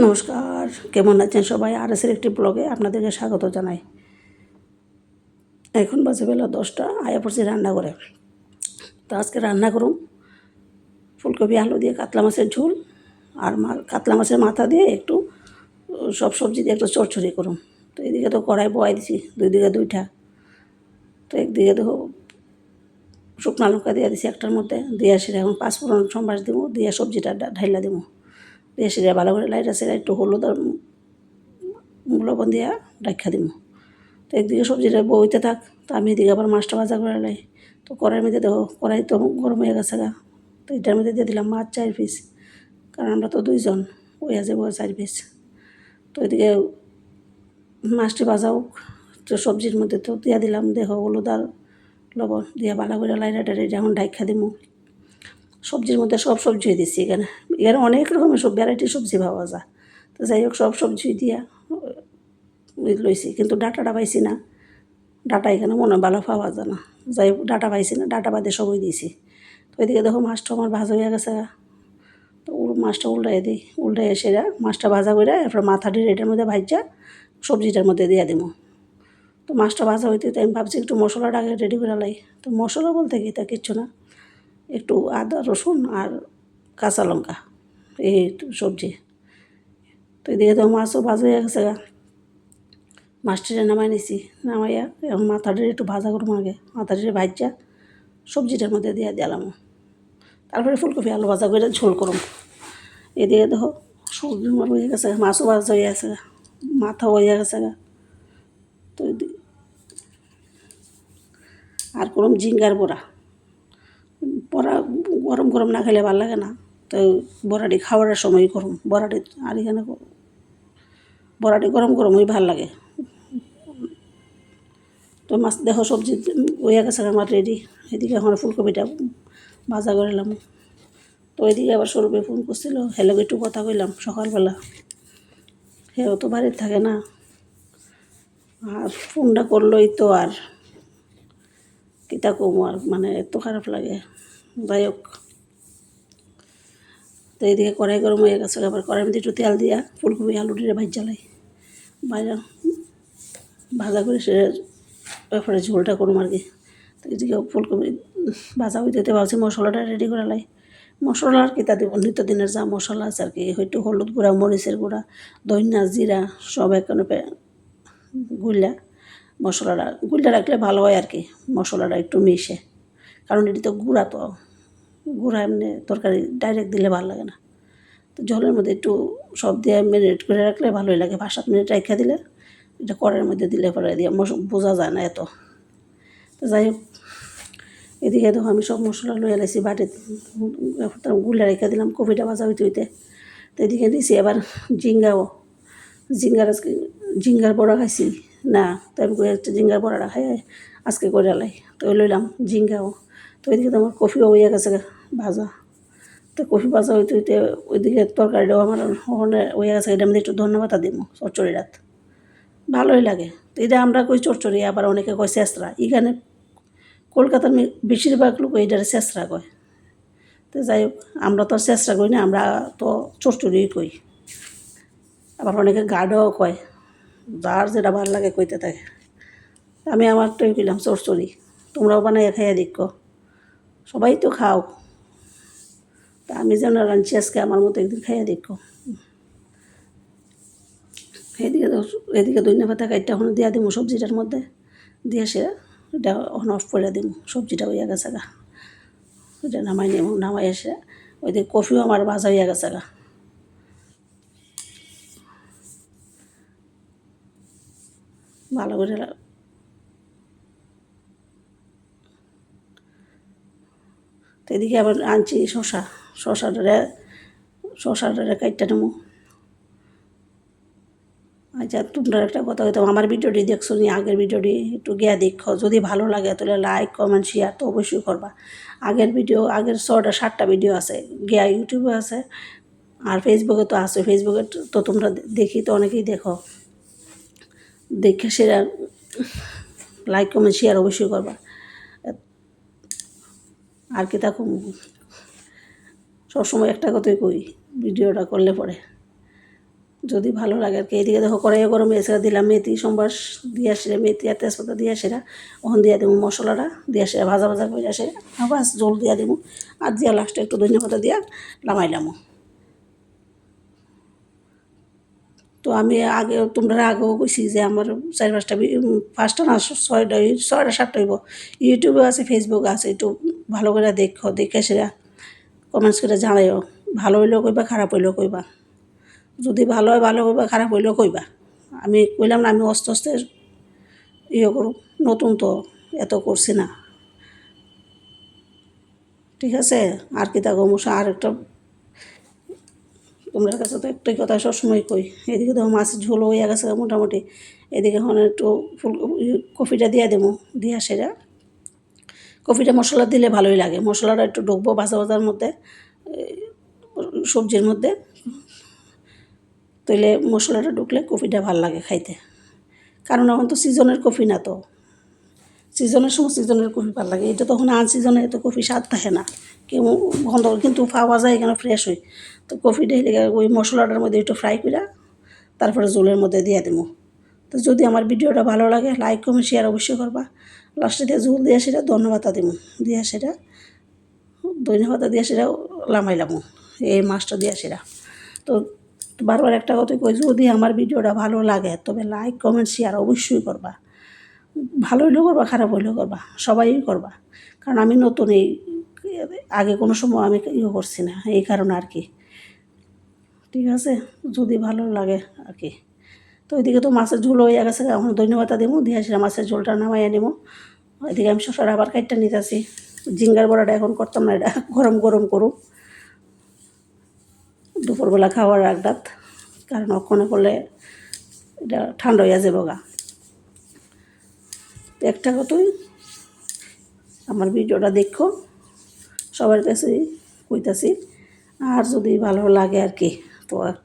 নমস্কার, কেমন আছেন সবাই? আরএসের একটি ব্লগে আপনাদেরকে স্বাগত জানাই। এখন বাজে বেলা 10টা, আয়া পড়ছি রান্না করে। তো আজকে রান্না করুন ফুলকপি আলু দিয়ে কাতলা মাছের ঝোল আর কাতলা মাছের মাথা দিয়ে একটু সব সবজি দিয়ে একটু চচ্চড়ি করুন। তো এদিকে তো কড়াই বয়াই দিছি, দুইদিকে দুইটা। তো একদিকে তো শুকনো লঙ্কা দিয়ে দিছি একটার মধ্যে, দিয়ে সেটা এখন পাঁচফোড়ন সম্বাস দিব, দিয়ে সবজিটা ঢাইলা দিব, দিয়ে সেটা ভালো করে লাইটা সেটা একটু হলুদ আর লবণ দিয়া রাখা দিব। তো একদিকে সবজিটা বইতে থাক, তো আমি এদিকে আবার মাছটা ভাজা করে লাই। তো কড়াইয়ের মধ্যে দেখো কড়াই তো গরম হয়ে গেছে গা। তো এটার মধ্যে দিয়ে দিলাম মাছ 4 পিস, কারণ আমরা তো 2 জন, হয়ে যাবো 4 পিস। তো এদিকে মাছটি ভাজা হোক, তো সবজির মধ্যে তো দিয়ে দিলাম দেখো হলুদ আর লবণ দিয়ে ভালো করে লাইটা টাইটা যেমন ঢাইকা দিব। সবজির মধ্যে সব সবজি দিচ্ছি, এখানে এখানে অনেক রকমের সব ভ্যারাইটি সবজি পাওয়া যায়। তো যাই হোক সব সবজি দিয়া লইছি, কিন্তু ডাটাটা পাইছি না। ডাটা এখানে মনে হয় ভালো পাওয়া যায় না। যাই হোক ডাটা পাইছি না, ডাটা বাদে সবই দিয়েছি। তো এদিকে দেখো মাছটা আমার ভাজা হয়ে গেছে। তো মাছটা উল্টাই দিই, উল্টাই এসে মাছটা ভাজা করে এরপর মাথাটি এটার মধ্যে ভাজা সবজিটার মধ্যে দিয়ে দেবো। তো মাছটা ভাজা হইতে আমি ভাবছি একটু মশলাটা আগে রেডি করে লাই। তো মশলা বলতে কি তা কিচ্ছু না, একটু আদা রসুন আর কাঁচা লঙ্কা, এই সবজি। তো এদিকে তো মাছও ভাজা হয়ে গেছে। মাছটিরে নামাই নিছি, নামাইয়া এখন মাথাটির একটু ভাজা করবো, আগে মাথাটিরে ভাজা সবজিটার মধ্যে দিয়ে দিলাম। তারপরে ফুলকপি আলু ভাজা করে ঝোল করুন। এদিকে দেখো সবজি আমার হয়ে গেছে, মাছও ভাজা হয়ে গেছে, মাথাও হয়ে গেছে। তো আর করুন ঝিঙ্গার বড়া। বড়া গরম গরম না খেলে ভালো লাগে না, তো বড়াটি খাওয়ার সময় করুন বড়াটি। আর এখানে বড়াটি গরম গরমই ভাল লাগে। তো মাছ দেখো সবজি হয়ে গেছে আমার রেডি। এদিকে এখন ফুলকপিটা ভাজা করলাম। তো এদিকে আবার সৌরভে ফোন করছিল, হ্যালো একটু কথা কইলাম সকালবেলা। হেও তো বাড়িতে থাকে না, আর ফোনটা করলোই তো আর কিতা কমু, আর মানে এত খারাপ লাগে। যাই হোক, তো এইদিকে কড়াই গরম হয়ে গেছে, আবার কড়াইয়ের মধ্যে একটু তেল দিয়া ফুলকপি আলুটিরে জ্বালাই বাইরে ভাজা করে সে তারপরে ঝোলটা করুম আর কি। তো এদিকে ফুলকপি ভাজা হইতে ভাবছি মশলাটা রেডি করে লাই। মশলা আর কি তা দেবো, নিত্যদিনের যা মশলা আছে আর কি, হয়তো হলুদ গুঁড়া, মরিচের গুঁড়া, ধনিয়া, জিরা সব এখানে গুলা গুলটা রাখলে ভালো হয় আর কি, মশলাটা একটু মিশে। কারণ এটি তো গুঁড়া, তো গুঁড়া এমনি তরকারি ডাইরেক্ট দিলে ভালো লাগে না। তো জলের মধ্যে একটু সব দিয়ে ম্যারিনেট করে রাখলে ভালোই লাগে। 5-7 মিনিট রেখে দিলে এটা কড়াইয়ের মধ্যে দিলে পরে দিয়ে বোঝা যায় না এত। তো যাই হোক, এদিকে দেখো আমি সব মশলা লয়ে লাইছি বাটিতে, গুলে রেখে দিলাম কপিটা ভাজা হইতে হইতে। তো এদিকে দিয়েছি এবার আজকে ঝিঙ্গার বড়া খাইছি না, তো আমি একটা ঝিঙ্গার বড়াটা খাই আজকে করে লাই। তো লইলাম ঝিঙ্গাও। তো ওইদিকে তো আমার কফিও হয়ে গেছে ভাজা। তো কফি ভাজা হইতে হইতে ওইদিকে তরকারিটাও আমার ওখানে হয়ে গেছে। এটার মধ্যে একটু ধন্যবাদ দিব চচ্চড়িটাত ভালোই লাগে। তো এটা আমরা কই চচ্চড়ি, আবার অনেকে কয় চেঁচড়া। এখানে কলকাতার বেশিরভাগ লোক এইটার চেঁচড়া কয়। তো যাই হোক, আমরা তো চেষ্টা করি না, আমরা তো চচ্চড়িই কই। আবার অনেকে গাঢ়ও কয়, যার যেটা ভালো লাগে কইতে থাকে। আমি আমারটাই কইলাম চচ্চড়ি, তোমরাও বানাইয়া খাইয়া দেখো, সবাই তো খাও। তা আমি যেন রাঁধছি আজকে আমার মতো একদিন খাইয়া দেখো। এদিকে ধনিয়া পাতা কাইটটা ওখানে দিয়া দিব সবজিটার মধ্যে, দিয়ে সে এটা ওখানে অফ করে দিব। সবজিটা হইয়া গেছে গা, এটা নামাই নেব। নামাই এসে ওইদিকে কফিও আমার ভাজা হইয়া গেছে গা, ভালো করে। তো এদিকে আবার আনছি শশাটারে কাইটটা নেবো। আচ্ছা, তোমরা একটা কথা হইতাম, আমার ভিডিওটি দেখছো নি, আগের ভিডিওটি একটু গিয়া দেখো, যদি ভালো লাগে তাহলে লাইক কমেন্ট শেয়ার তো অবশ্যই করবা। আগের 6টা-7টা ভিডিও আছে, গিয়া ইউটিউবে আছে আর ফেসবুকে তো আছে। ফেসবুকে তো তোমরা দেখি তো অনেকেই দেখো, দেখে সেটা লাইক কমেন্ট শেয়ার অবশ্যই করবা। আর কি তা সবসময় একটা কথাই কই, ভিডিওটা করলে পরে যদি ভালো লাগে আর কি। এদিকে দেখো কড়াইয়ে গরম এসে দিলাম মেথি সোমবার দিয়ে আসে, মেথি আর তেজপাতা দিয়ে আসে, ওখান দিয়ে দেবো মশলাটা দিয়ে আসে ভাজা ভাজা করে আসে, আবার জল দিয়ে দেবো আর দিয়া লাস্টে একটু ধনিয়া পাতা দিয়া নামাইলামও। তো আমি আগে তোমরা আগেও কইছি যে আমার 4-5টা 5টা না 6টা 7টা হইব ইউটিউবে আছে, ফেসবুকে আছে, একটু ভালো করে দেখো, দেখে সেটা কমেন্টস করে জানাইও। ভালো হইলেও কইবা, খারাপ হইলেও কইবা। যদি ভালো হয় ভালো কইবা, খারাপ হইলেও কইবা। আমি কইলাম না আমি আস্তে আস্তে ইয়ে করুন, নতুন তো এত করছি না, ঠিক আছে। আর কি তা গমুষা আর একটা তোমরা কাছে তো একটাই কথা সবসময় কই। এদিকে তো মাছের ঝোল হয়ে গেছে মোটামুটি, এদিকে এখন একটু কফিটা দিয়ে দেবো, দিয়া সেটা কফিটা মশলা দিলে ভালোই লাগে, মশলাটা একটু ঢুকবো ভাজা ভাজার মধ্যে, সবজির মধ্যে, তাইলে মশলাটা ঢুকলে কফিটা ভাল লাগে খাইতে। কারণ এখন তো সিজনের কফি না, তো সিজনের সময় সিজনের কফি ভালো লাগে, এটা তখন আনসিজনে তো কফি স্বাদ থাকে না, কেউ গন্ধ কিন্তু পাওয়া যায় এখানে ফ্রেশ হই। তো কফিটা লেগে ওই মশলাটার মধ্যে একটু ফ্রাই করে তারপরে জলের মধ্যে দিয়ে দেবো। তো যদি আমার ভিডিওটা ভালো লাগে লাইক কমেন্ট শেয়ার অবশ্যই করবা। লাস্টে দিয়ে ঝোল দিয়ে সেটা ধন্যবাদ দেবো, দিয়ে সেটা ধন্যবাদ দিয়ে সেটা লামাইলাম এই মাছটা দিয়ে সেটা। তো বারবার একটা কথা কই, যদি আমার ভিডিওটা ভালো লাগে তবে লাইক কমেন্ট শেয়ার অবশ্যই করবা। ভালো হইলেও করবা, খারাপ হইলেও করবা, সবাই করবা। কারণ আমি নতুন, এই আগে কোনো সময় আমি ইয়ে করছি না, এই কারণে আর কি, ঠিক আছে। যদি ভালো লাগে আর কি। তো ওইদিকে তো মাছের ঝোল হয়ে গেছে, এখন ধন্যবাদ দেবো দিয়ে আসলে মাছের ঝোলটা নামাইয়া নেবো। ওইদিকে আমি শসার আবার কাইটটা নিতেছি, জিঙ্গার বড়াটা এখন করতাম না, এটা গরম গরম করুম দুপুরবেলা খাওয়ার আগদাত, কারণ ওখানে করলে এটা ঠান্ডা হয়ে যাবে গা। তো একটা কথাই, আমার ভিডিওটা দেখো, সবার কাছে কইতাছি। আর যদি ভালো লাগে আর কি, তো একটা